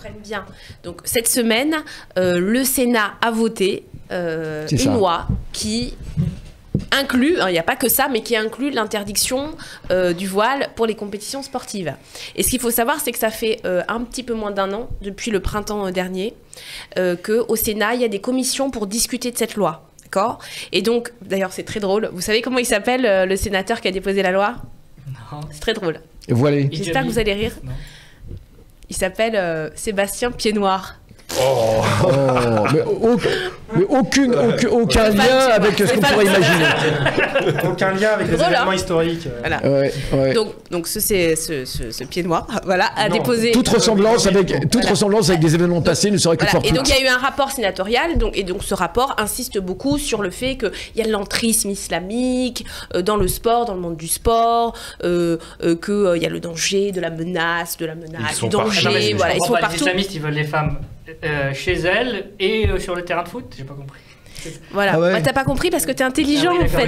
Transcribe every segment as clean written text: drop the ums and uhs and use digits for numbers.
comprenne bien. Donc cette semaine, le Sénat a voté une loi qui inclut, il n'y a pas que ça, mais qui inclut l'interdiction du voile pour les compétitions sportives. Et ce qu'il faut savoir, c'est que ça fait un petit peu moins d'un an, depuis le printemps dernier, qu'au Sénat, il y a des commissions pour discuter de cette loi. D'accord ? Et donc, d'ailleurs, c'est très drôle. Vous savez comment il s'appelle, le sénateur qui a déposé la loi ? Non. C'est très drôle. Voilà. J'espère que vous allez rire. Non. Il s'appelle Sébastien Pied-Noir. Oh, mais aucun lien avec ce qu'on pourrait imaginer. Aucun lien avec les événements historiques. Voilà. Donc ce pied noir, voilà, a déposé. Toute ressemblance avec des événements passés ne serait que fortuite. Et donc il y a eu un rapport sénatorial, et donc ce rapport insiste beaucoup sur le fait qu'il y a de l'entrisme islamique dans le sport, dans le monde du sport, qu'il y a le danger, de la menace, du danger. Voilà, ils sont partout. Les islamistes, ils veulent les femmes chez elles et sur le terrain de foot, j'ai pas compris. Voilà, t'as pas compris parce que t'es intelligent en fait.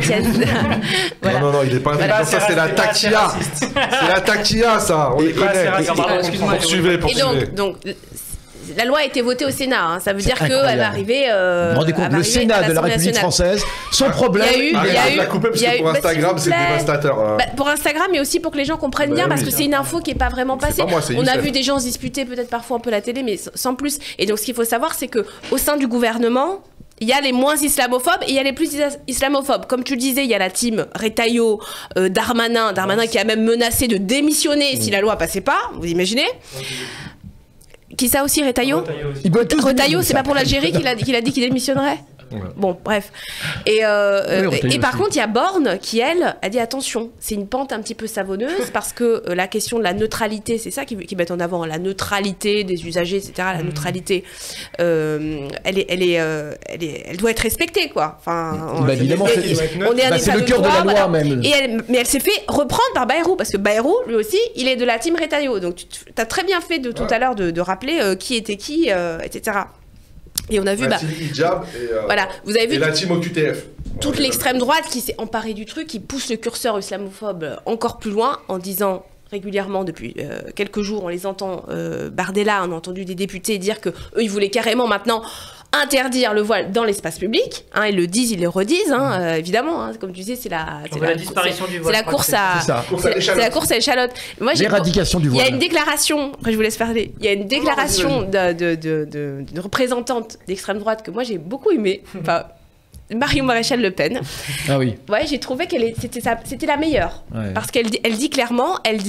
Voilà. Non, il est pas intelligent, ça c'est la tactia. C'est la tactia, ça. On les connaît. Poursuivez. Et donc la loi a été votée au Sénat, hein. Ça veut dire qu'elle va arriver. Vous vous rendez compte, le Sénat de la République française, son problème. Il y a eu la couper parce que pour Instagram, c'est dévastateur. Pour Instagram, mais aussi pour que les gens comprennent bien, parce que c'est une info qui n'est pas vraiment passée. On a vu des gens se disputer peut-être parfois un peu à la télé, mais sans plus. Et donc, ce qu'il faut savoir, c'est qu'au sein du gouvernement, il y a les moins islamophobes et il y a les plus islamophobes. Comme tu le disais, il y a la team Retailleau, Darmanin qui a même menacé de démissionner si la loi passait pas. Vous imaginez ? Qui ça aussi, Retailleau ? Retailleau, c'est pas pour l'Algérie qu'il a dit qu'il démissionnerait ? Ouais. Bon, bref. Et par contre, il y a Borne qui, elle, a dit attention, c'est une pente un petit peu savonneuse parce que la question de la neutralité, c'est ça qu'ils mettent en avant, la neutralité des usagers, etc. La neutralité, elle doit être respectée, quoi. Enfin, évidemment, c'est le cœur de la loi, même. Mais elle s'est fait reprendre par Bayrou parce que Bayrou, lui aussi, il est de la team Retailleau. Donc, tu as très bien fait tout à l'heure de rappeler qui était qui, etc. Et on a vu, hijab voilà, vous avez vu la team OQTF. Toute l'extrême droite qui s'est emparée du truc, qui pousse le curseur islamophobe encore plus loin en disant régulièrement depuis quelques jours, on les entend, Bardella, on a entendu des députés dire que eux ils voulaient carrément maintenant interdire le voile dans l'espace public, hein, ils le disent, ils le redisent, hein, évidemment, hein, comme tu disais, c'est la disparition du voile. C'est la course à l'échalote. L'éradication du voile. Il y a une déclaration, après je vous laisse parler, il y a une déclaration de représentante d'extrême droite que moi j'ai beaucoup aimée, enfin, Marion Maréchal Le Pen. Ah oui. Ouais, j'ai trouvé c'était la meilleure, parce qu'elle dit clairement, elle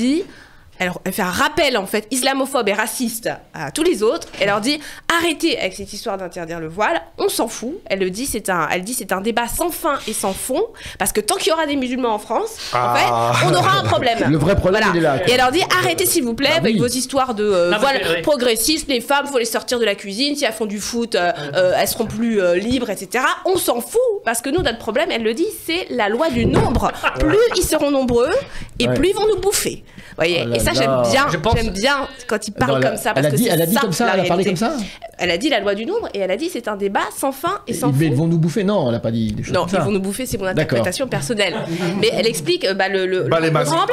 fait un rappel en fait islamophobe et raciste à tous les autres. Elle leur dit arrêtez avec cette histoire d'interdire le voile, on s'en fout. Elle dit c'est un débat sans fin et sans fond parce que tant qu'il y aura des musulmans en France, en fait, on aura un problème. Le vrai problème il est là. Et elle leur dit arrêtez s'il vous plaît avec vos histoires de voile progressiste, les femmes faut les sortir de la cuisine, si elles font du foot, elles seront plus libres, etc. On s'en fout parce que nous notre problème, elle le dit, c'est la loi du nombre. Plus ils seront nombreux et plus ils vont nous bouffer. Voyez, et ça j'aime bien quand il parle comme ça parce elle a dit comme ça, elle a parlé comme ça. Elle a dit la loi du nombre et elle a dit c'est un débat sans fin et sans fond. Ils vont nous bouffer, non, elle a pas dit des choses comme ça. Non, ils vont nous bouffer, c'est mon interprétation personnelle. Mais elle explique le remplacement.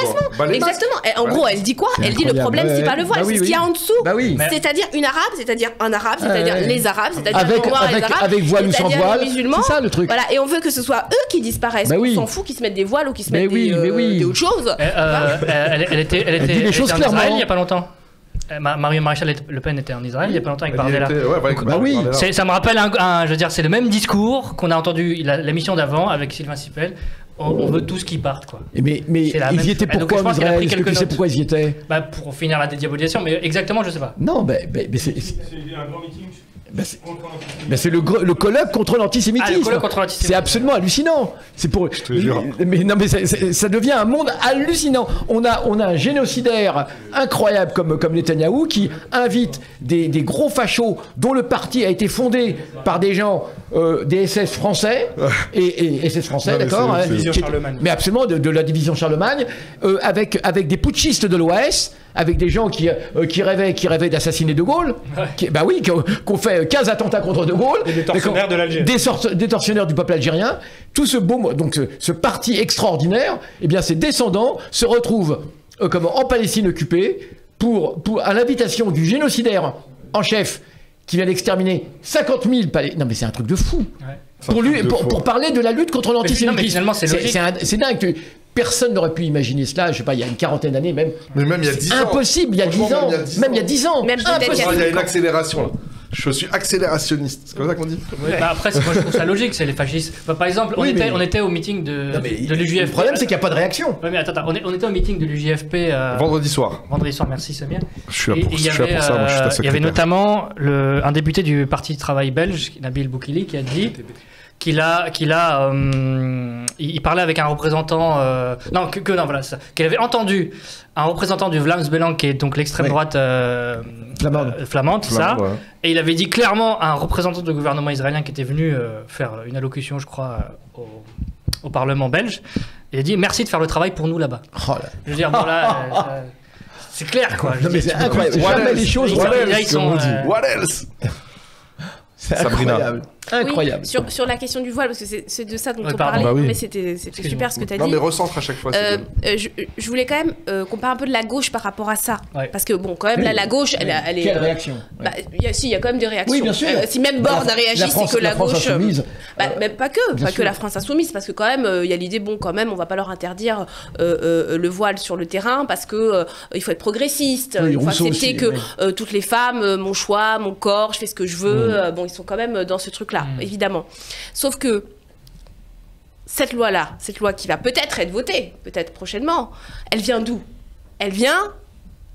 Exactement. En gros, elle dit quoi ? Elle dit le problème c'est pas le voile, c'est ce qu'il y a en dessous. C'est-à-dire une arabe, c'est-à-dire un arabe, c'est-à-dire les arabes, c'est-à-dire les noirs, les arabes, avec voile ou sans voile, c'est ça le truc. Voilà, et on veut que ce soit eux qui disparaissent. On s'en fout qu'ils se mettent des voiles ou qu'ils se mettent des autres choses. Elle était en Israël il n'y a pas longtemps. Marion Maréchal Le Pen était en Israël il n'y a pas longtemps avec Bardella. Ça me rappelle je veux dire, c'est le même discours qu'on a entendu l'émission d'avant avec Sylvain Sipel. On veut tous qu'ils partent, quoi. Mais ils y étaient pourquoi en Israël ? Est-ce que tu sais pourquoi ils y étaient ? Pour finir la dédiabolisation, mais exactement, je sais pas. Non, mais c'est un grand meeting. C'est le colloque contre l'antisémitisme. C'est absolument hallucinant. C'est pour. Mais ça devient un monde hallucinant. On a un génocidaire incroyable comme Netanyahou qui invite des gros fachos dont le parti a été fondé par des gens des SS français et SS français, d'accord. Mais absolument de la division Charlemagne, avec des putschistes de l'OAS. Avec des gens qui rêvaient d'assassiner De Gaulle, qui ont fait 15 attentats contre De Gaulle, et des tortionnaires de l'Algérie, des tortionnaires du peuple algérien. Tout ce parti extraordinaire, eh bien ses descendants se retrouvent en Palestine occupée à l'invitation du génocidaire en chef qui vient d'exterminer 50 000 palais. Non mais c'est un truc de fou. Pour parler de la lutte contre l'antisémitisme. C'est dingue. Personne n'aurait pu imaginer cela, je sais pas, il y a une quarantaine d'années même. Mais même il y a 10 ans. Impossible, il y a 10 ans. Même il y a 10 ans. Impossible. Il y a une accélération là. Je suis accélérationniste, c'est comme ça qu'on dit. Après, moi, je trouve ça logique, c'est les fascistes. Par exemple, on était au meeting de l'UJFP. Le problème, c'est qu'il n'y a pas de réaction. Oui, mais attends, on était au meeting de l'UJFP. Vendredi soir. Vendredi soir, merci Samir. Je suis là pour ça, moi je suis ta secrétaire. Il y avait notamment un député du Parti du Travail belge, Nabil Boukili, qui a dit qu'il parlait avec un représentant qu'il avait entendu un représentant du Vlaams Belang, qui est donc l'extrême droite flamande, ça, ouais. Et il avait dit clairement à un représentant du gouvernement israélien qui était venu faire une allocution, je crois, au Parlement belge, il a dit merci de faire le travail pour nous là-bas. Oh là. Je veux dire, bon là, c'est clair quoi. Non, mais c'est incroyable. Jamais les choses. What else? C'est incroyable. Incroyable. Oui, sur la question du voile, parce que c'est de ça dont on parlait, mais c'était super ce que tu as dit. Non, mais recentre à chaque fois. Je voulais quand même qu'on parle un peu de la gauche par rapport à ça. Ouais. Parce que, bon, quand même, là, la gauche, elle est. Quelle réaction? Il y a quand même des réactions. Oui, bien sûr. Si même Borne a réagi, c'est que la gauche. Mais pas que la France insoumise, parce que quand même, il y a l'idée, bon, quand même, on va pas leur interdire le voile sur le terrain, parce que il faut être progressiste. Il faut accepter que toutes les femmes, mon choix, mon corps, je fais ce que je veux. Bon, ils sont quand même dans ce truc-là. Évidemment. Sauf que cette loi qui va peut-être être votée, peut-être prochainement, elle vient d'où? Elle vient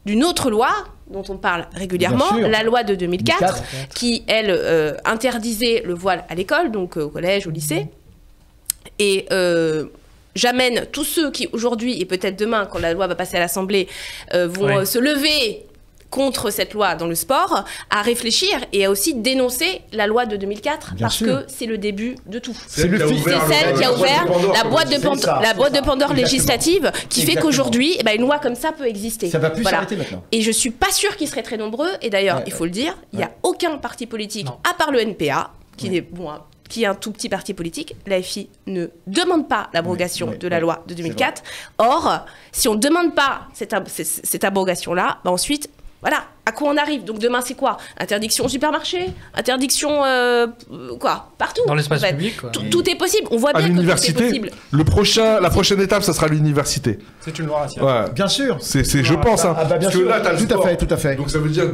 d'une autre loi dont on parle régulièrement, la loi de 2004, qui, elle, interdisait le voile à l'école, donc au collège, au lycée. Et j'amène tous ceux qui, aujourd'hui, et peut-être demain, quand la loi va passer à l'Assemblée, vont se lever contre cette loi dans le sport, à réfléchir et à aussi dénoncer la loi de 2004 parce que c'est le début de tout. C'est celle qui a ouvert la boîte de Pandore législative qui fait qu'aujourd'hui, une loi comme ça peut exister. Ça va plus s'arrêter maintenant. Et je suis pas sûre qu'ils seraient très nombreux. Et d'ailleurs, il faut le dire, il n'y a aucun parti politique, à part le NPA, qui est un tout petit parti politique. L'AFI ne demande pas l'abrogation de la loi de 2004. Or, si on ne demande pas cette abrogation-là, ensuite, voilà, à quoi on arrive? Donc demain, c'est quoi? Interdiction au supermarché? Interdiction, partout. Dans l'espace public, quoi. Tout est possible. On voit bien que tout est possible. La prochaine étape, ça sera l'université. C'est une loi raciale. Ouais. Bien sûr. Je pense. Parce que là, t'as le sport. Tout à fait. Donc ça veut dire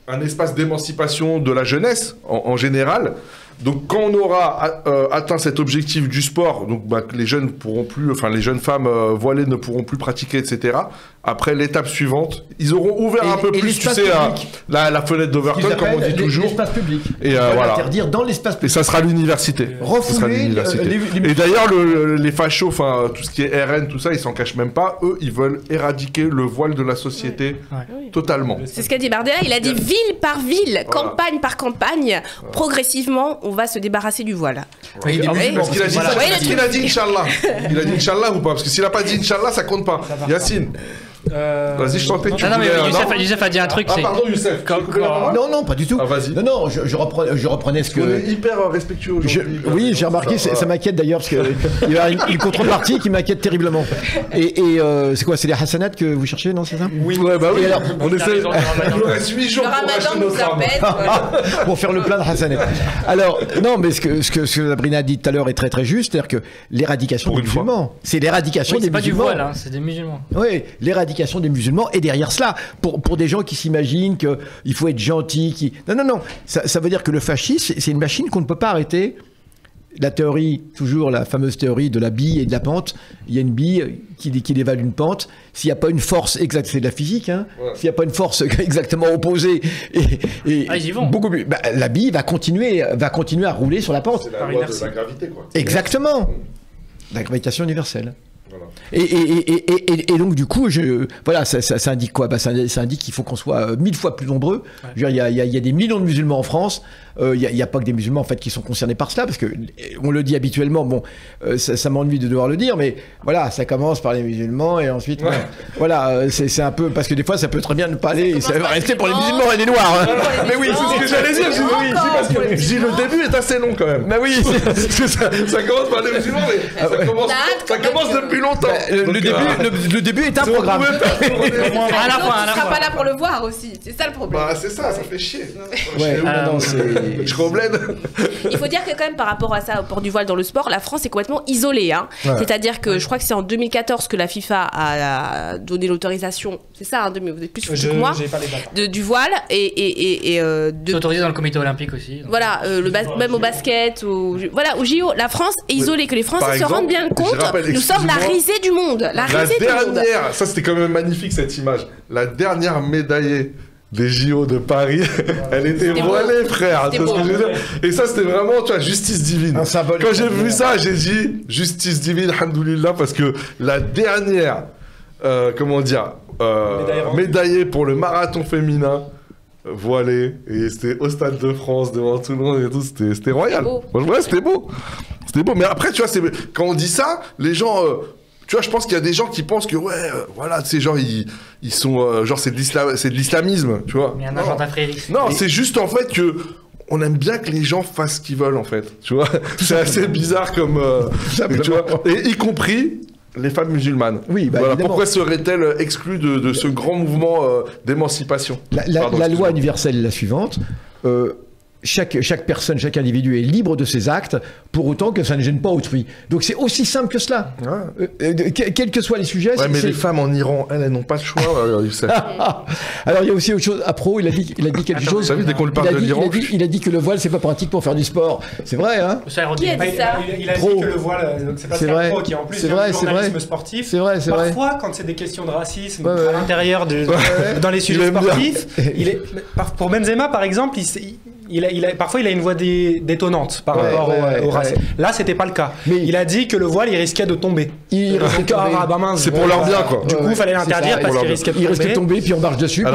un espace d'émancipation de la jeunesse, en général. Donc quand on aura atteint cet objectif du sport, donc les jeunes pourront plus, les jeunes femmes voilées ne pourront plus pratiquer, etc. Après l'étape suivante, ils auront ouvert un peu plus, tu sais, la fenêtre d'Overton, comme on dit toujours. L'espace public. Et voilà. Interdire dans l'espace public. Et ça sera l'université. Et d'ailleurs, les fachos, tout ce qui est RN, tout ça, ils s'en cachent même pas. Eux, ils veulent éradiquer le voile de la société totalement. C'est ce qu'a dit Bardella. Il a dit ville par ville, campagne par campagne, progressivement, on va se débarrasser du voile. Parce qu'il a dit ça. Est-ce qu'il a dit Inch'Allah? Il a dit Inch'Allah ou pas? Parce que s'il n'a pas dit Inch'Allah, ça compte pas. Yacine. Vas-y, je t'en prie. Non, mais Youssef a dit un truc. Pardon, Youssef. Non, pas du tout. Vas-y. Non, je reprenais ce que. On est hyper respectueux aujourd'hui. Oui, j'ai remarqué, ça m'inquiète d'ailleurs, parce qu'il y a une contrepartie qui m'inquiète terriblement. Et c'est quoi? C'est les Hassanat que vous cherchez, non? C'est ça? Oui. Oui, alors, on essaie. Il reste 8 jours pour acheter nos femmes. Pour faire le plein de Hassanat. Alors, non, mais ce que Sabrina a dit tout à l'heure est très très juste, c'est-à-dire que l'éradication des musulmans. C'est l'éradication des musulmans. C'est pas du voile, c'est des musulmans. Oui, l'éradication des musulmans, et derrière cela, pour des gens qui s'imaginent qu'il faut être gentil, Non, ça veut dire que le fascisme, c'est une machine qu'on ne peut pas arrêter. La théorie, toujours la fameuse théorie de la bille et de la pente, il y a une bille qui dévale une pente, s'il n'y a pas une force exacte, c'est de la physique, s'il n'y a pas une force exactement opposée, ils y vont. Beaucoup plus, la bille va continuer à rouler sur la pente. C'est la loi de la gravité, quoi. Exactement. La gravitation universelle. Voilà. Et donc du coup, ça indique quoi? Ça indique qu'il faut qu'on soit 1000 fois plus nombreux. Ouais. Il y a des millions de musulmans en France. il n'y a pas que des musulmans en fait qui sont concernés par cela, parce que on le dit habituellement, bon, ça m'ennuie de devoir le dire, mais voilà, ça commence par les musulmans et ensuite, voilà, c'est un peu, parce que des fois ça peut très bien ne pas aller, ça va rester pour les musulmans et les noirs. Hein. Mais oui, c'est ce que j'allais dire, parce que le début est assez long quand même. Mais oui, ça commence par les musulmans, mais ça commence depuis longtemps. Le début est un programme. À la fin, on sera pas là pour le voir aussi, c'est ça le problème. Bah c'est ça fait chier. Je suis au bled. Il faut dire que quand même par rapport à ça, au port du voile dans le sport, la France est complètement isolée. Hein. Ouais. C'est-à-dire que je crois que c'est en 2014 que la FIFA a donné l'autorisation, c'est ça, hein, vous êtes plus foutu que moi, du voile c'est autorisé dans le comité olympique aussi. Donc. Voilà, même au basket, au JO, la France est isolée, que les Français se rendent bien compte, nous sommes la risée du monde. La dernière, ça c'était quand même magnifique cette image, la dernière médaillée des JO de Paris, elle était voilée, frère. Ce que je veux dire. Et ça, c'était vraiment, tu vois, justice divine. Un symbole. Quand j'ai vu ça, j'ai dit justice divine, alhamdoulilah, parce que la dernière, médaillée pour le marathon féminin, voilée, et c'était au Stade de France, devant tout le monde et tout, c'était royal. Ouais, c'était beau. C'était beau. Mais après, tu vois, quand on dit ça, les gens... tu vois, je pense qu'il y a des gens qui pensent que, voilà, ces gens, ils sont, genre, c'est de l'islamisme, tu vois. Mais un agent d'affaires. Non, c'est juste, en fait, que on aime bien que les gens fassent ce qu'ils veulent, en fait, tu vois. C'est assez bizarre comme, tu vois, et y compris les femmes musulmanes. Oui, bah, voilà, pourquoi seraient-elles exclues de ce grand mouvement d'émancipation? La loi universelle est la suivante. Chaque personne, chaque individu est libre de ses actes, pour autant que ça ne gêne pas autrui. Donc c'est aussi simple que cela. Quels que soient les sujets. Ouais, mais les femmes en Iran, elles n'ont pas de choix. Alors il y a aussi autre chose. Apro, il a dit quelque chose. Vous savez, dès qu'on lui parle de l'Iran, il a dit que le voile c'est pas pratique pour faire du sport. C'est vrai, hein? Qui a dit ça? Il a dit que le voile, c'est Pascal Pro qui en plus vient du journalisme sportif. C'est vrai. Parfois, quand c'est des questions de racisme à l'intérieur dans les sujets sportifs, pour Benzema par exemple, parfois il a une voix détonnante par rapport au racisme. Là, c'était pas le cas. Mais il a dit que le voile, il risquait de tomber. C'est pour leur bien, quoi. Du coup, il fallait l'interdire parce qu'il risquait de tomber. Il risquait de tomber, puis on marche dessus.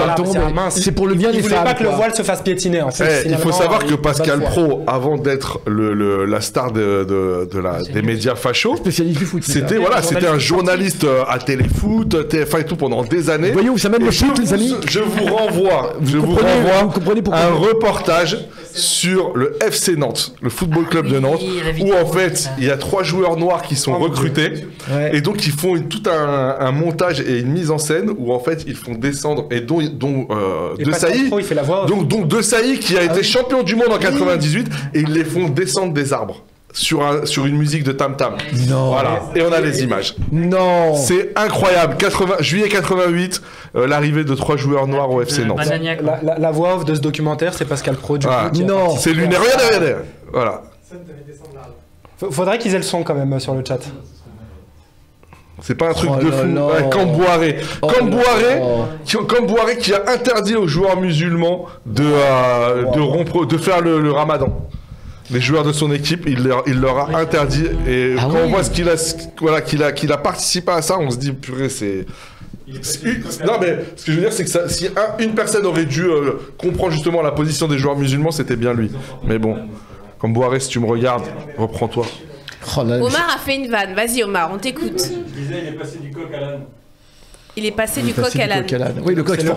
C'est pour le bien des femmes. Il voulait pas que le voile se fasse piétiner, en fait. Il faut savoir que Pascal Pro, avant d'être la star des médias fachos, spécialiste du foot, c'était un journaliste à Téléfoot, TF1 et tout pendant des années. Voyez où ça mène le foot, les amis. Je vous renvoie à un reportage sur le FC Nantes, le football club de Nantes, où en fait il y a 3 joueurs noirs qui sont recrutés et donc ils font tout un montage et une mise en scène où en fait ils font descendre et dont De Sailly, donc De Sailly qui a été champion du monde en 98 et ils les font descendre des arbres. Sur une musique de Tam Tam. Non. Voilà. Et on a les images. Non. C'est incroyable. Juillet 88, l'arrivée de 3 joueurs noirs au FC Nantes. La voix off de ce documentaire, c'est Pascal Pro. Non. C'est lunaire. Regardez. Voilà. Faudrait qu'ils aient le son quand même sur le chat. C'est pas un truc de fou. Camboiré. Camboiré qui a interdit aux joueurs musulmans de faire le ramadan. Les joueurs de son équipe, il leur a interdit. Et quand on voit qu'il a participé à ça, on se dit, purée, c'est... Non, mais ce que je veux dire, c'est que si une personne aurait dû comprendre justement la position des joueurs musulmans, c'était bien lui. Mais bon, comme Boiré, si tu me regardes, reprends-toi. Omar a fait une vanne. Vas-y, Omar, on t'écoute. Je disais, il est passé du coq à l'âne. Il est passé du coq à l'âne. Oui, le coq. C'est le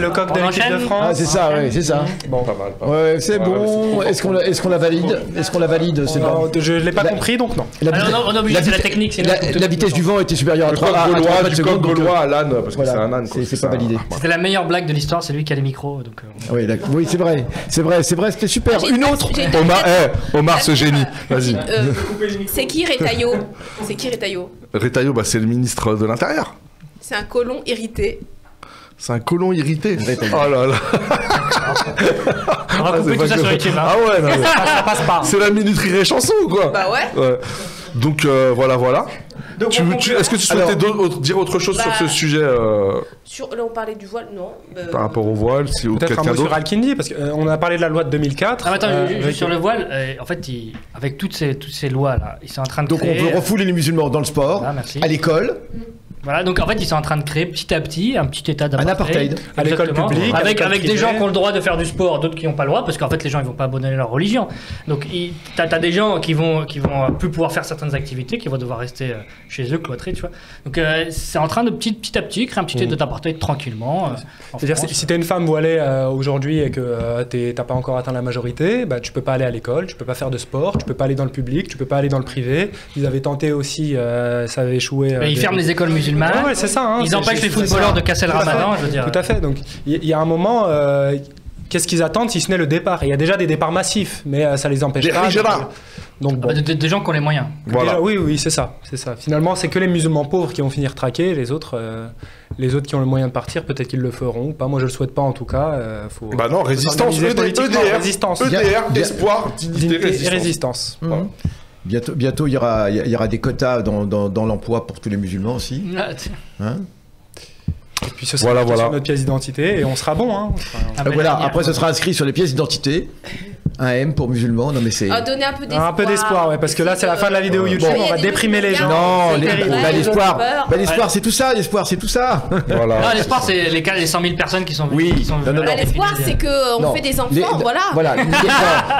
coq de l'équipe de France. Ah, c'est ça, oui, c'est ça. Bon, pas mal. Ouais, c'est bon. Est-ce qu'on la valide? C'est bon. Je l'ai pas compris, donc non. C'est la technique. La vitesse du vent était supérieure à 3 secondes. Du coq gaulois à l'âne, parce que c'est un âne. C'est pas validé. C'était la meilleure blague de l'histoire, c'est lui qui a les micros. Oui, c'est vrai, c'était super. Une autre. Omar, ce génie. Vas-y. C'est qui Retailleau? Retailleau, c'est le ministre de l'Intérieur. C'est un colon irrité. C'est un colon irrité. Oh là là. On va couper tout ça sur YouTube. Ah ouais, non, ça passe pas. C'est la minuterie et chanson ou quoi? Bah ouais. Donc voilà. Est-ce que tu souhaitais dire autre chose sur ce sujet là, on parlait du voile, non. Par rapport au voile, ou peut-être un mot sur Al-Kindi, parce qu'on a parlé de la loi de 2004. Ah, attends, juste sur le voile, en fait, avec toutes ces lois-là, ils sont en train de créer... Donc on veut refouler les musulmans dans le sport, à l'école... Voilà, donc en fait, ils sont en train de créer petit à petit un petit état d'apartheid. À l'école publique. Avec des gens qui ont le droit de faire du sport, d'autres qui n'ont pas le droit, parce qu'en fait, les gens, ils vont pas abandonner leur religion. Donc, t'as des gens qui vont plus pouvoir faire certaines activités, qui vont devoir rester chez eux, cloîtrés, tu vois. Donc, c'est en train de petit à petit créer un petit état d'apartheid tranquillement. C'est-à-dire, si t'es une femme voilée aujourd'hui et que t'as pas encore atteint la majorité, bah, tu peux pas aller à l'école, tu peux pas faire de sport, tu peux pas aller dans le public, tu peux pas aller dans le privé. Ils avaient tenté aussi, ça avait échoué. Ils ferment les écoles musulmanes. Ouais, c'est ça. Hein, ils empêchent les footballeurs de casser le ramadan, je veux dire. Tout à fait. Donc, il y a un moment, qu'est-ce qu'ils attendent si ce n'est le départ? Il y a déjà des départs massifs, mais ça les empêche pas. Donc, bon. Des gens qui ont les moyens. Voilà. Déjà, oui, c'est ça. Finalement, c'est que les musulmans pauvres qui vont finir traqués. Les autres qui ont le moyen de partir, peut-être qu'ils le feront ou pas. Moi, je le souhaite pas en tout cas. Bah non, résistance, EDR, espoir, dignité et résistance. Bientôt, il y aura des quotas dans l'emploi pour tous les musulmans aussi. Hein? Et puis ce sera sur notre pièce d'identité et on sera bon. Hein. Après, ce sera inscrit sur les pièces d'identité. Un M pour musulmans, non mais c'est... donner un peu d'espoir. Un peu d'espoir, ouais, parce que là c'est la fin de la vidéo YouTube, on va déprimer les gens. Non, l'espoir c'est tout ça, l'espoir c'est tout ça. Voilà. Non, l'espoir c'est les 100 000 personnes qui sont... Oui, l'espoir c'est qu'on fait des enfants, voilà.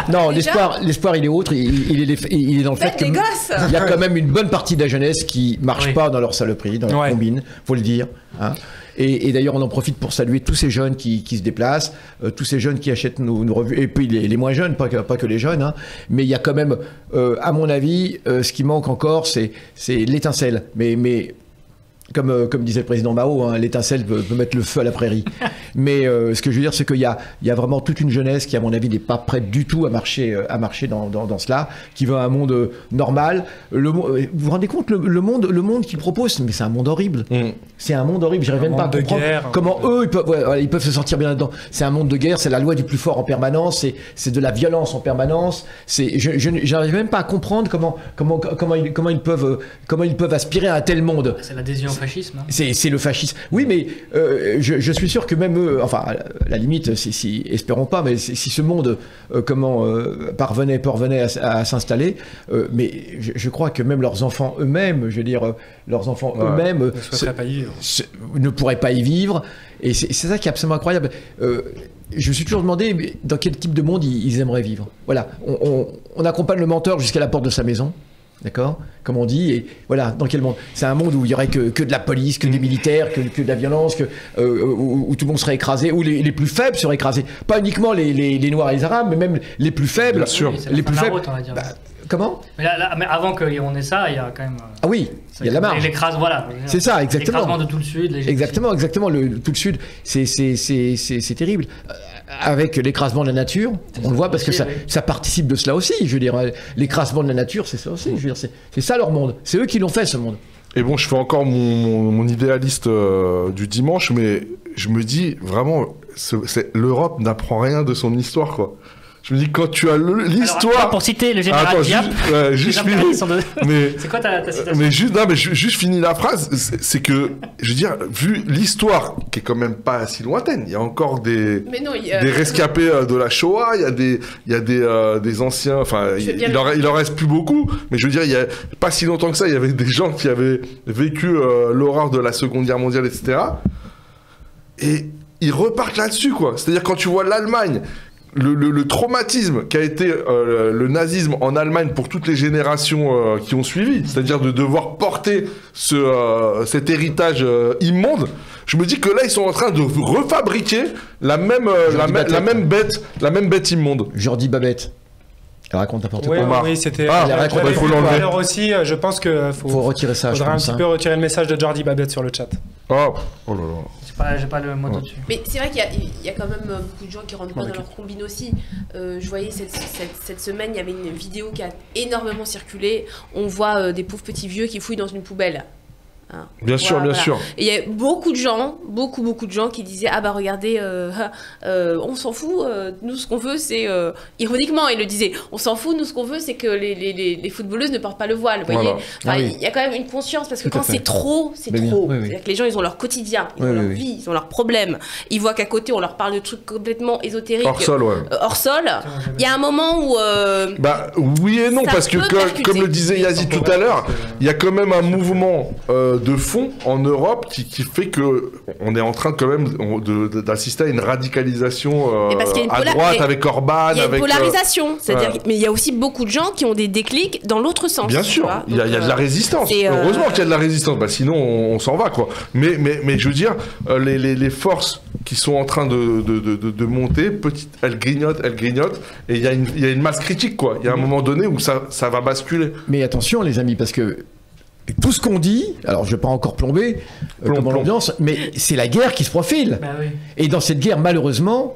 Non, l'espoir il est autre, il est dans le fait qu'il y a quand même une bonne partie de la jeunesse qui marche pas dans leur saloperie, dans leur combine, faut le dire. Hein. Et d'ailleurs, on en profite pour saluer tous ces jeunes qui se déplacent, tous ces jeunes qui achètent nos revues, et puis les moins jeunes, pas que les jeunes. Hein. Mais il y a quand même, à mon avis, ce qui manque encore, c'est l'étincelle. Mais comme disait le président Mao, hein, l'étincelle peut mettre le feu à la prairie. Mais ce que je veux dire, c'est qu'il y a vraiment toute une jeunesse qui, à mon avis, n'est pas prête du tout à marcher dans cela, qui veut un monde normal. Vous vous rendez compte, le monde qu'ils proposent, mais c'est un monde horrible. C'est un monde horrible. J'arrive même pas à comprendre comment eux, ils peuvent se sentir bien là-dedans. C'est un monde de guerre, c'est la loi du plus fort en permanence, c'est de la violence en permanence. Je n'arrive même pas à comprendre comment ils peuvent aspirer à un tel monde. C'est l'adhésion au fascisme. Hein. C'est le fascisme. Oui, mais je suis sûr que même eux, enfin, à la limite, espérons pas, mais si ce monde parvenait à s'installer, mais je crois que même leurs enfants eux-mêmes, je veux dire, eux-mêmes ne pourraient pas y vivre. Et c'est ça qui est absolument incroyable. Je me suis toujours demandé dans quel type de monde ils aimeraient vivre. Voilà, on accompagne le menteur jusqu'à la porte de sa maison. D'accord, comme on dit, et voilà, dans quel monde? C'est un monde où il y aurait que de la police, que des militaires, que de la violence, où tout le monde serait écrasé, où les plus faibles seraient écrasés. Pas uniquement les Noirs et les Arabes, mais même les plus faibles. Bien sûr. Les plus faibles. Comment? Mais avant qu'on ait ça, il y a quand même. Ah oui, il y a la marge. L'écrasement, voilà. C'est ça, exactement. L'écrasement de tout le Sud. Exactement. Tout le Sud, c'est terrible. Avec l'écrasement de la nature, on le voit parce que ça participe de cela aussi. Je veux dire, l'écrasement de la nature, c'est ça aussi. Je veux dire, c'est ça leur monde. C'est eux qui l'ont fait, ce monde. Et bon, je fais encore mon idéaliste du dimanche, mais je me dis vraiment, l'Europe n'apprend rien de son histoire, quoi. Je me dis, quand tu as l'histoire... Pour citer le général Diap... juste fini. C'est quoi ta citation? Mais juste fini la phrase. C'est que, je veux dire, vu l'histoire, qui est quand même pas si lointaine, il y a encore des rescapés de la Shoah, il y a des anciens... Enfin, il en reste plus beaucoup, mais je veux dire, il y a pas si longtemps que ça, il y avait des gens qui avaient vécu l'horreur de la Seconde Guerre mondiale, etc. Et ils repartent là-dessus, quoi. C'est-à-dire, quand tu vois l'Allemagne... Le traumatisme qu'a été le nazisme en Allemagne pour toutes les générations qui ont suivi, c'est-à-dire de devoir porter cet héritage immonde, je me dis que là ils sont en train de refabriquer la même bête immonde. Jordi Babette. Elle raconte n'importe quoi. Oui, c'était. Alors aussi, je pense que faut retirer ça. Faudra un petit peu retirer le message de Jordi Babette sur le chat. Oh là là. J'ai pas le mot dessus. Mais c'est vrai qu'il y a quand même beaucoup de gens qui rentrent pas dans leur combine aussi. Je voyais cette semaine, il y avait une vidéo qui a énormément circulé. On voit des pauvres petits vieux qui fouillent dans une poubelle. Hein. Bien sûr. Et il y a beaucoup de gens qui disaient ah bah regardez on s'en fout, nous ce qu'on veut c'est ironiquement ils le disaient, on s'en fout, nous ce qu'on veut c'est que les footballeuses ne portent pas le voile, vous voyez. Enfin, il y a quand même une conscience parce que quand c'est trop, c'est trop. C'est-à-dire que les gens ils ont leur quotidien, ils ont leur vie, ils ont leurs problèmes. Ils voient qu'à côté on leur parle de trucs complètement ésotériques. Hors sol. Il y a un moment où oui et non parce que comme le disait Yazid tout à l'heure, il y a quand même un mouvement de fond en Europe qui fait que on est en train quand même d'assister à une radicalisation à droite avec Orban. Il y a une polarisation, c'est-à-dire, mais il y a aussi beaucoup de gens qui ont des déclics dans l'autre sens. Bien sûr, il y a de la résistance. Heureusement qu'il y a de la résistance, sinon on s'en va, quoi. Mais je veux dire, les forces qui sont en train de monter, elles grignotent, et il y a une masse critique, quoi. Il y a un moment donné où ça va basculer. Mais attention, les amis, parce que tout ce qu'on dit, alors je ne vais pas encore plomber dans l'ambiance, mais c'est la guerre qui se profile. Bah oui. Et dans cette guerre, malheureusement,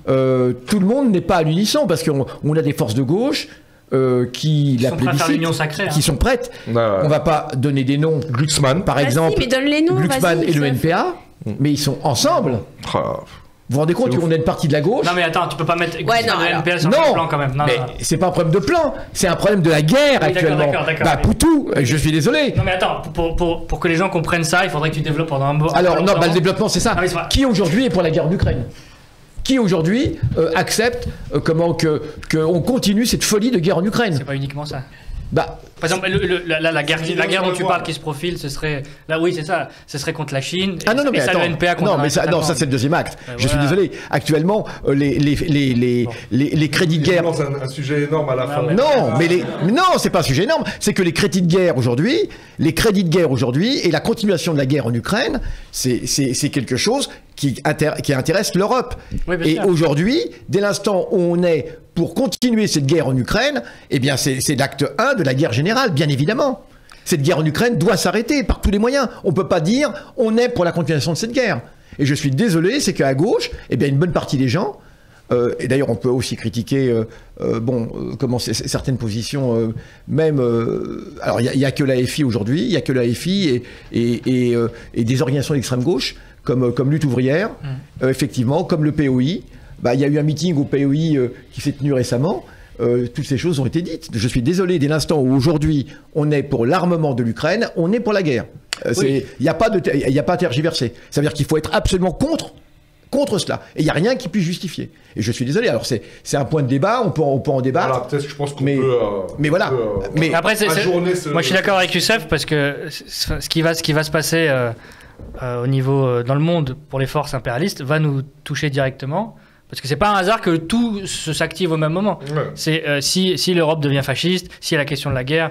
tout le monde n'est pas à l'unisson, parce qu'on a des forces de gauche qui la plébiscitent, qui sont prêtes. On ne va pas donner des noms. Glucksmann, par exemple. Mais donne les noms, Glucksmann et le NPA, mais ils sont ensemble. Vous vous rendez compte qu'on a une partie de la gauche? Non mais attends, tu peux pas mettre le NPA sur le plan quand même. Non, mais c'est pas un problème de plan, c'est un problème de la guerre actuellement. D'accord. Poutou, je suis désolé. Non mais attends, pour que les gens comprennent ça, il faudrait que tu développes pendant un moment. Alors non, le développement c'est ça. Qui aujourd'hui est pour la guerre en Ukraine? Qui aujourd'hui accepte qu'on continue cette folie de guerre en Ukraine? C'est pas uniquement ça. Par exemple, la guerre dont tu parles qui se profile, ce serait... Là, oui, c'est ça. Ce serait contre la Chine. Ah non, mais attends. Ça, c'est le deuxième acte. Je suis désolé. Actuellement, les crédits de guerre... C'est un sujet énorme à la fin. Non, c'est pas un sujet énorme. C'est que les crédits de guerre aujourd'hui, et la continuation de la guerre en Ukraine, c'est quelque chose qui intéresse l'Europe. Oui, et aujourd'hui, dès l'instant où on est pour continuer cette guerre en Ukraine, eh bien c'est l'acte 1 de la guerre générale, bien évidemment. Cette guerre en Ukraine doit s'arrêter par tous les moyens. On ne peut pas dire on est pour la continuation de cette guerre. Et je suis désolé, c'est qu'à gauche, eh bien une bonne partie des gens, et d'ailleurs on peut aussi critiquer comment certaines positions, alors il n'y a que l'AFI aujourd'hui, il n'y a que l'AFI et des organisations d'extrême gauche, comme Lutte ouvrière, effectivement, comme le POI. Il y a eu un meeting au POI qui s'est tenu récemment. Toutes ces choses ont été dites. Je suis désolé, dès l'instant où aujourd'hui on est pour l'armement de l'Ukraine, on est pour la guerre. Il n'y a pas à tergiverser. Ça veut dire qu'il faut être absolument contre cela. Et il n'y a rien qui puisse justifier. Et je suis désolé. Alors c'est un point de débat, on peut en débattre. Voilà, peut-être que je pense qu'on peut... Mais voilà. Mais après, moi je suis d'accord avec Youssef parce que ce qui va se passer au niveau dans le monde pour les forces impérialistes va nous toucher directement. Parce que c'est pas un hasard que tout s'active au même moment. Ouais. C'est si l'Europe devient fasciste, si il y a la question de la guerre,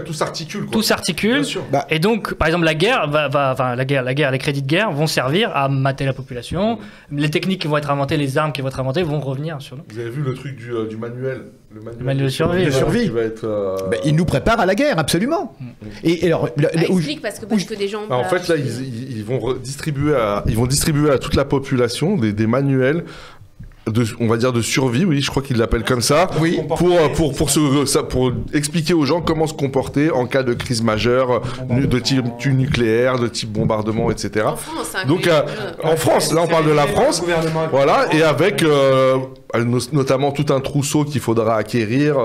tout s'articule. Tout s'articule. Et donc, par exemple, la guerre, les crédits de guerre vont servir à mater la population. Les techniques qui vont être inventées, les armes qui vont être inventées vont revenir sur nous. Vous avez vu le truc du manuel, le manuel de survie. Qui va être, il nous prépare à la guerre, absolument. Et alors, explique parce que des gens. En fait, là, ils vont distribuer à toute la population des manuels on va dire de survie, oui, je crois qu'ils l'appellent comme ça, pour expliquer aux gens comment se comporter en cas de crise majeure, de type nucléaire, de type bombardement, etc. En France, donc en France, là on parle de la France, voilà, et avec notamment tout un trousseau qu'il faudra acquérir,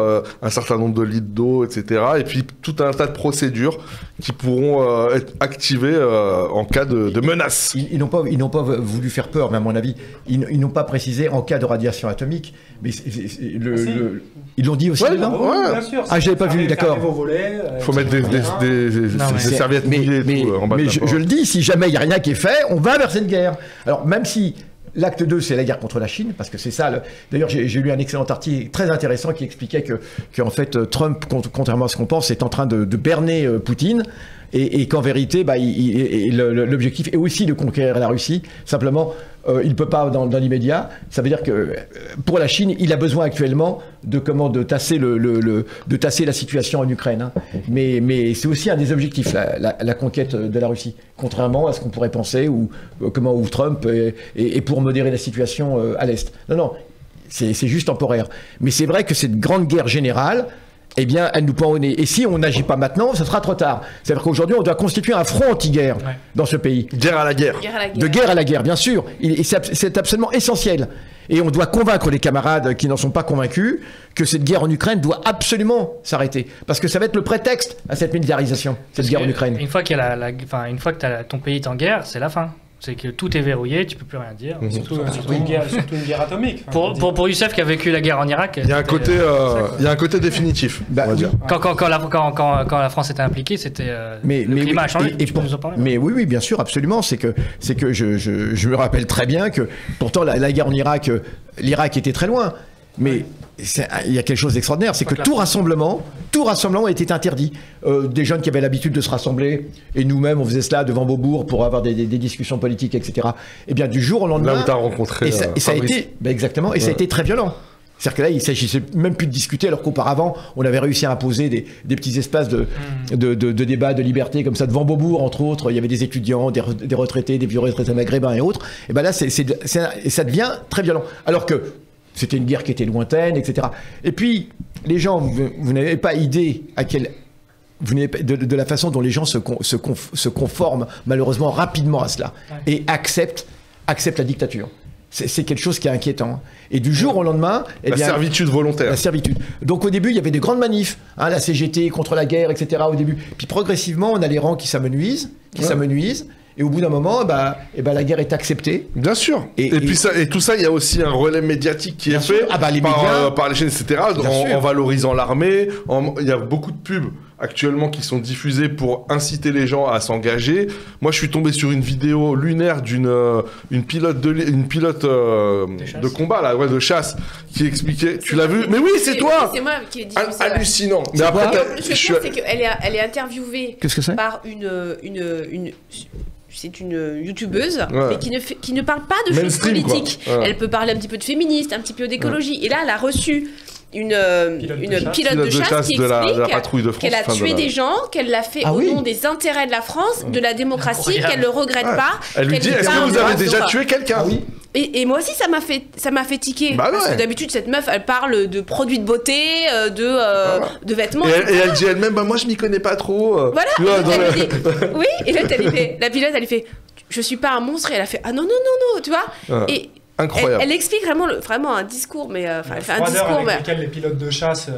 un certain nombre de litres d'eau, etc. Et puis tout un tas de procédures qui pourront être activées en cas de menace. Ils n'ont pas voulu faire peur, mais à mon avis, ils n'ont pas précisé en cas de radiation atomique. Mais ils l'ont dit aussi, non ? Bien sûr. Ah, j'avais pas vu, d'accord. Il faut mettre des serviettes mouillées en bas de la porte. Je le dis, si jamais il n'y a rien qui est fait, on va vers cette guerre. Alors, même si l'acte 2, c'est la guerre contre la Chine, parce que c'est ça. D'ailleurs, j'ai lu un excellent article très intéressant qui expliquait que en fait, Trump, contrairement à ce qu'on pense, est en train de berner Poutine. Et qu'en vérité, l'objectif est aussi de conquérir la Russie. Simplement, il ne peut pas dans l'immédiat. Ça veut dire que pour la Chine, il a besoin actuellement de tasser la situation en Ukraine. Hein. Mais c'est aussi un des objectifs, la conquête de la Russie. Contrairement à ce qu'on pourrait penser, ou Trump est pour modérer la situation à l'Est. Non, c'est juste temporaire. Mais c'est vrai que cette grande guerre générale, eh bien, elle nous pend au nez. Et si on n'agit pas maintenant, ça sera trop tard. C'est-à-dire qu'aujourd'hui, on doit constituer un front anti-guerre dans ce pays. Guerre à la guerre. De guerre à la guerre, bien sûr. Et c'est absolument essentiel. Et on doit convaincre les camarades qui n'en sont pas convaincus que cette guerre en Ukraine doit absolument s'arrêter. Parce que ça va être le prétexte à cette militarisation, cette guerre en Ukraine. Une fois que ton pays est en guerre, c'est la fin. C'est que tout est verrouillé, tu peux plus rien dire. Surtout une guerre atomique. Pour Youssef qui a vécu la guerre en Irak. Il y a un côté définitif. On va dire. Quand la France était impliquée, c'était le climat a changé. Mais oui, bien sûr, absolument. C'est que je me rappelle très bien que pourtant la guerre en Irak, l'Irak était très loin. Mais il y a quelque chose d'extraordinaire, c'est que tout rassemblement était interdit. Des jeunes qui avaient l'habitude de se rassembler, et nous-mêmes on faisait cela devant Beaubourg pour avoir des discussions politiques, etc. Et bien du jour au lendemain, là où t'as rencontré, ça a été, exactement, et ça a été très violent. C'est-à-dire que là, il s'agissait même plus de discuter, alors qu'auparavant, on avait réussi à imposer des petits espaces de débat, de liberté, comme ça, devant Beaubourg, entre autres. Il y avait des étudiants, des retraités, des vieux retraités maghrébins et autres. Et bien là, ça devient très violent. Alors que c'était une guerre qui était lointaine, etc. Et puis, les gens, vous n'avez pas idée de la façon dont les gens se conforment, malheureusement, rapidement à cela. Ouais. Et acceptent la dictature. C'est quelque chose qui est inquiétant. Et du jour au lendemain... La servitude volontaire. La servitude. Donc au début, il y avait des grandes manifs, la CGT contre la guerre, etc. au début. Puis progressivement, on a les rangs qui s'amenuisent, et au bout d'un moment, la guerre est acceptée. Bien sûr. Et tout ça, il y a aussi un relais médiatique qui est fait par les chaînes, etc. En valorisant l'armée. Il y a beaucoup de pubs actuellement qui sont diffusées pour inciter les gens à s'engager. Moi, je suis tombé sur une vidéo lunaire d'une pilote de combat, là, de chasse, qui expliquait. Tu l'as vu? Mais oui, c'est toi. C'est moi qui l'ai dit. Hallucinant. Mais après, ce que je pense, c'est qu'elle est interviewée par c'est une youtubeuse, mais qui ne parle pas de choses politiques. Elle peut parler un petit peu de féministe, un petit peu d'écologie. Et là, elle a reçu une pilote de chasse qui explique qu'elle a tué des gens, qu'elle l'a fait au nom des intérêts de la France, de la démocratie, qu'elle ne le regrette pas. Elle lui dit, est-ce que vous avez déjà tué quelqu'un? Et moi aussi, ça m'a fait tiquer. Parce que d'habitude, cette meuf, elle parle de produits de beauté, de vêtements. Et elle dit elle-même, moi, je m'y connais pas trop. Voilà. Oui, et là, la pilote, elle fait, je suis pas un monstre. Et elle a fait, ah non, tu vois. Et incroyable. Elle explique vraiment un discours, mais elle fait un discours. Avec lequel les pilotes de chasse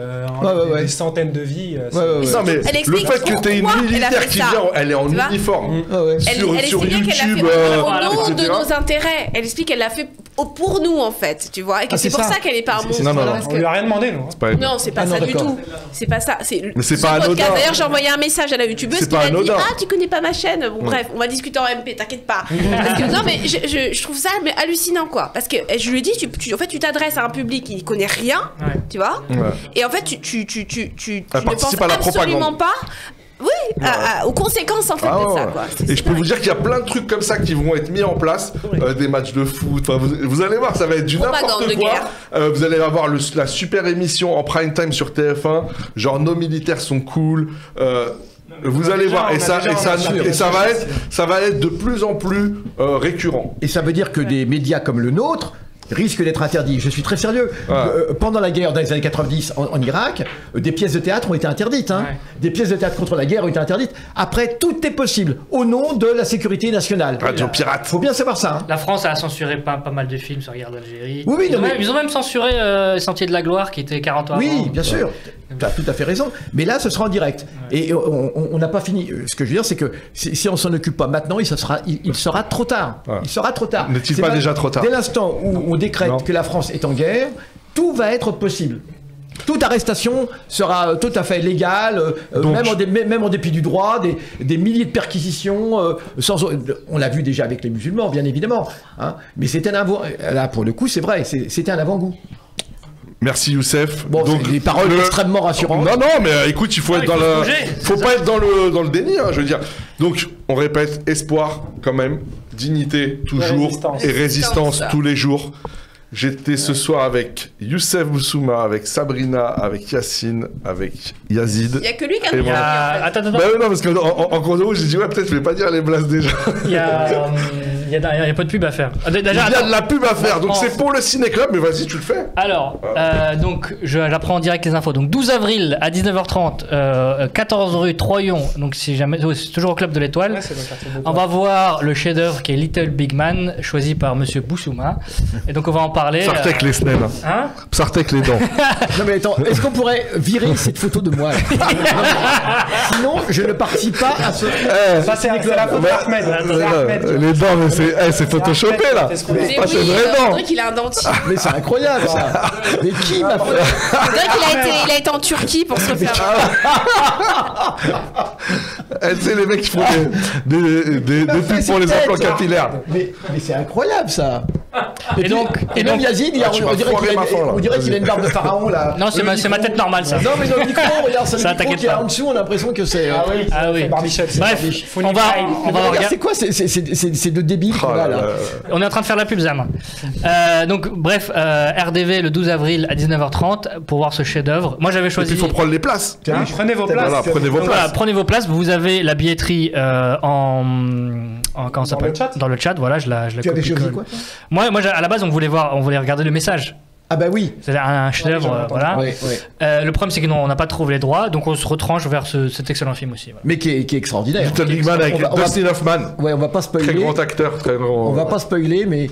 des centaines de vies. Non, mais le fait que tu aies une militaire qui vient, elle est en uniforme. Sur YouTube. Au nom de nos intérêts. Elle explique qu'elle l'a fait pour nous, en fait, tu vois. Et que c'est pour ça qu'elle est pas un monstre. Non, on lui a rien demandé, nous. Non, c'est pas ça du tout. C'est pas ça. Mais c'est pas anodin. D'ailleurs, j'ai envoyé un message à la youtubeuse qui m'a dit, tu connais pas ma chaîne. Bon, bref, on va discuter en MP, t'inquiète pas. Non, mais je trouve ça hallucinant, quoi. Parce que je lui ai dit, en fait, tu t'adresses à un public qui ne connaît rien, tu vois, et en fait, tu ne penses absolument pas. Oui, aux conséquences en fait de ça, quoi. Et je peux vous dire qu'il y a plein de trucs comme ça qui vont être mis en place, des matchs de foot. Vous allez voir, ça va être du n'importe quoi. Vous allez avoir la super émission en prime time sur TF1, genre nos militaires sont cool. Vous allez voir, et ça va être de plus en plus récurrent. Et ça veut dire que des médias comme le nôtre risque d'être interdit. Je suis très sérieux. Pendant la guerre dans les années 90 en Irak, des pièces de théâtre ont été interdites. Des pièces de théâtre contre la guerre ont été interdites. Après, tout est possible au nom de la sécurité nationale. Radio pirate. Faut bien savoir ça. La France a censuré pas mal de films sur la guerre d'Algérie. Ils ont même censuré Sentier de la Gloire qui était 40 ans avant. Oui, bien sûr. Tu as tout à fait raison. Mais là, ce sera en direct. Et on n'a pas fini. Ce que je veux dire, c'est que si on s'en occupe pas maintenant, il sera trop tard. Il sera trop tard. N'est-il pas déjà trop tard? Dès l'instant où on décrète que la France est en guerre, tout va être possible. Toute arrestation sera tout à fait légale, même en dépit du droit, des milliers de perquisitions. On l'a vu déjà avec les musulmans, bien évidemment. Mais c'était là, pour le coup, c'est vrai, c'était un avant-goût. Merci Youssef. Bon, donc des paroles extrêmement rassurantes. Non, mais écoute, il faut être faut pas être dans le déni, je veux dire. Donc, on répète, espoir quand même, dignité toujours, et résistance tous les jours. J'étais ce soir avec Youssef Boussouma, avec Sabrina, avec Yacine, avec Yazid. Il n'y a que lui qui a dit. Attends. Non, parce qu'en cours de route, j'ai dit, peut-être je vais pas dire les blagues déjà. Il y a pas de pub à faire. Il y a de la pub à faire, donc c'est pour le Ciné-Club, mais vas-y, tu le fais. Alors, donc, j'apprends en direct les infos. Donc, 12 avril à 19h30, 14 rue Troyon, donc c'est toujours au Club de l'Étoile. Ouais, on va voir le chef-d'œuvre qui est Little Big Man, choisi par Monsieur Boussouma. Et donc, on va en parler. Psartek les snelles. Psartek les dents. Non, mais attends, est-ce qu'on pourrait virer cette photo de moi? Sinon, je ne participe pas à ce. Ça, c'est la photo d'Ahmed. Les dents, mais c'est photoshopé là. C'est vrai, on dirait qu'il a un dentier. Mais c'est incroyable ça. Mais qui m'a fait? On dirait qu'il a été en Turquie pour se faire. Tu sais, les mecs qui font des pubs pour les implants capillaires. Mais c'est incroyable ça. Et donc Yazid, on dirait qu'il a une barbe de pharaon là. Non, c'est ma tête normale ça. Non, mais dans le micro, regarde, c'est le micro qui est en dessous, on a l'impression que c'est. Ah oui. Bref, on va regarder. C'est quoi? C'est de débile qu'on a là. On est en train de faire la pub, Zam. Donc, bref, RDV le 12 avril à 19h30 pour voir ce chef-d'œuvre. Moi, j'avais choisi. Et puis, il faut prendre les places. Prenez vos places. Voilà, prenez vos places. Vous avez la billetterie comment ça s'appelle? Dans le chat. Voilà, je la Tu avais choisi quoi? Moi, à la base, on voulait regarder le message. Ah bah oui. C'est un chef-d'œuvre, voilà. Oui. Le problème, c'est que non, on n'a pas trouvé les droits, donc on se retranche vers cet excellent film aussi. Voilà. Mais qui est extraordinaire. Little Big Man avec Dustin Hoffman. Ouais, on va pas spoiler. Très grand acteur, très grand. On va pas spoiler, mais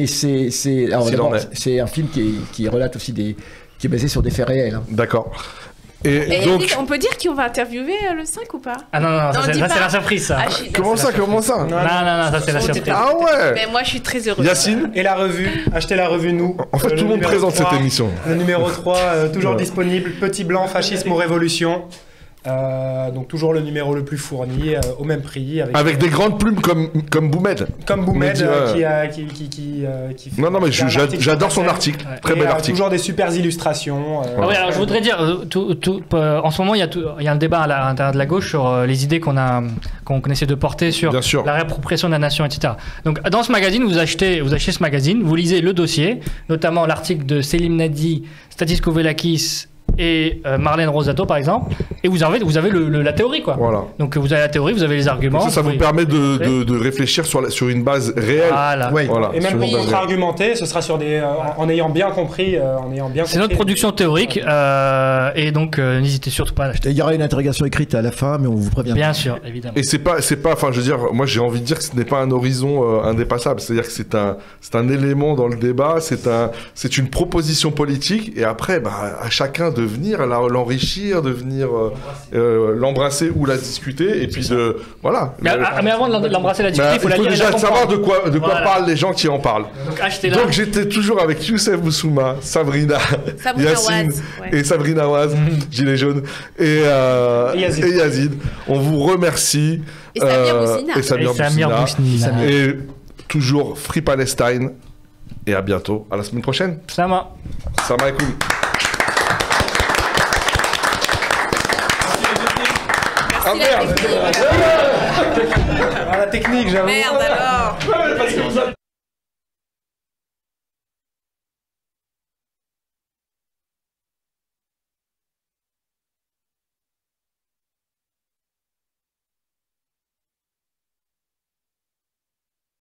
c'est un film qui relate aussi qui est basé sur des faits réels. Hein. D'accord. Et donc, on peut dire qu'on va interviewer le 5 ou pas? Ah non, ça c'est la surprise ça. Comment ça? Non, ça c'est la surprise. Ah ouais. Mais moi je suis très heureuse. Yacine. Et la revue, achetez la revue Nous. En fait, tout le monde présente cette émission. Le numéro 3, toujours disponible, Petit Blanc, Fascisme ou Révolution. Donc toujours le numéro le plus fourni, au même prix. Avec des grandes plumes comme Boumed. Comme Boumed qui Non, mais j'adore son article. Très bel article. Toujours des super illustrations. Oui, alors je voudrais dire, en ce moment, il y a un débat à l'intérieur de la gauche sur les idées qu'on essaie de porter sur la réappropriation de la nation, etc. Donc dans ce magazine, vous achetez ce magazine, vous lisez le dossier, notamment l'article de Selim Nadi, Statis Kouvelakis et Marlène Rosato par exemple, et vous avez la théorie quoi. Voilà. Donc vous avez la théorie, vous avez les arguments. Ça vous permet de réfléchir sur une base réelle. Voilà. Oui. Voilà. Et même pour contre-argumenter, ce sera sur en ayant bien compris. C'est notre production théorique et donc n'hésitez surtout pas à l'acheter. Il y aura une interrogation écrite à la fin, mais on vous prévient. Bien sûr, évidemment. Et c'est pas, enfin je veux dire, moi j'ai envie de dire que ce n'est pas un horizon indépassable. C'est-à-dire que c'est un élément dans le débat, c'est une proposition politique, et après à chacun de venir l'enrichir, de venir l'embrasser ou la discuter, et puis voilà. Mais avant de l'embrasser, la discuter, il faut déjà savoir de quoi parlent les gens qui en parlent. Donc j'étais toujours avec Youssef Boussouma, Sabrina Yacine et Sabrina Waz, Gilet jaune, et Yazid. On vous remercie. Et Samir Boussina. Et toujours Free Palestine. Et à bientôt. À la semaine prochaine. Salam alaikum. Ah merde. La technique, j'avoue. Merde alors.